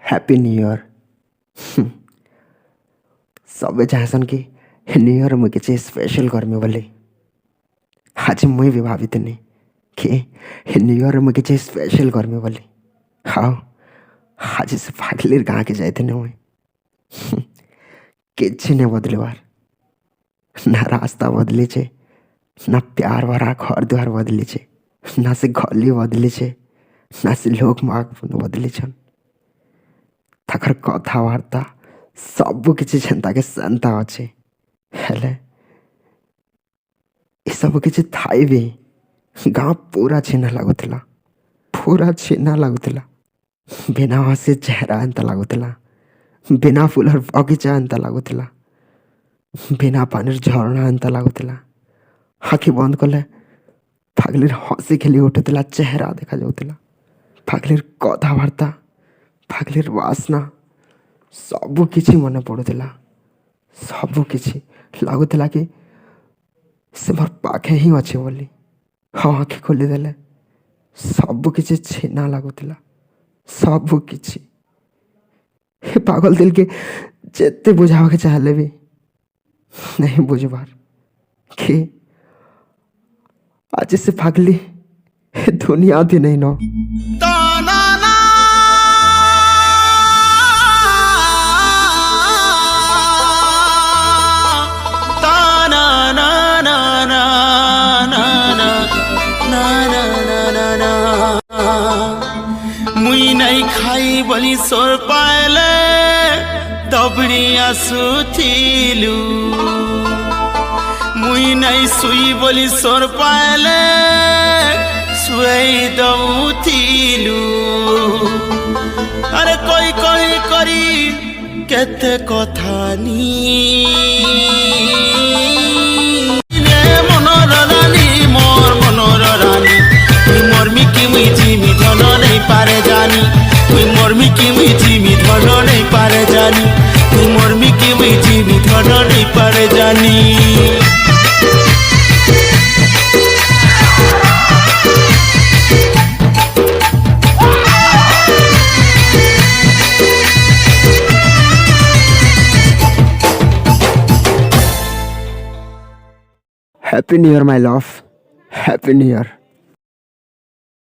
Happy new year. सबे चाहसन कि new year मुझे किसी स्पेशल करमी बोली। आज मुई भी भावितनी कि न्यू ईयर मुझे किसी स्पेशल करमी बोली। हाँ, आज से फागलिर गाँ के जाते मुई किसी नहीं बदलवार। ना रास्ता बदली छे, ना प्यार भरा घर द्वार बदली छे, ना से गली बदली छे, ना से लोग माग बदली छन। ताकर कथबार्ता सब किसी जेनता के शांता अच्छे हेले ये सब किसी थाई भी गाँव पूरा छीना लगुला, पूरा छीना लगुला। बिना हसी चेहरा एंता लगुला, बिना फूलर बगीचा एंता लगुला, बिना पानी झरना एंता लगुला। आखि बंद कले फागलिर हसी खेली उठुला, चेहरा देखा जाऊला। फागलिर कथबार्ता, फागलिर वासना सब किसी मन पड़ुला। सब किसी लगुला कि से मोर पाखे ही अच्छे बोली। हाँ, आखि खोलीदेले सब किसी छेना लगुला। सब किसी पागल दिल के जेते बुझावा के चाहले भी नहीं बुझबार कि आज से फागली दुनिया थी नहीं नो। मुई नहीं खाई बोली सोर पाएले दबड़ी आसुथिलु। मुई नहीं सुई बोली सोर पाएले सुई दउथिलु। अरे कोई कोई करी केते कथा नी मोर मनोर रानी। तुई मोर मिकी मुई जिमी धन नहीं पारे जानी। तुई मोर मिकी मुई जिमी धन नहीं पारे जानी। तुई मोर मिकी मुई जिमी धन नहीं पारे जानी। Happy new year my love, happy new year.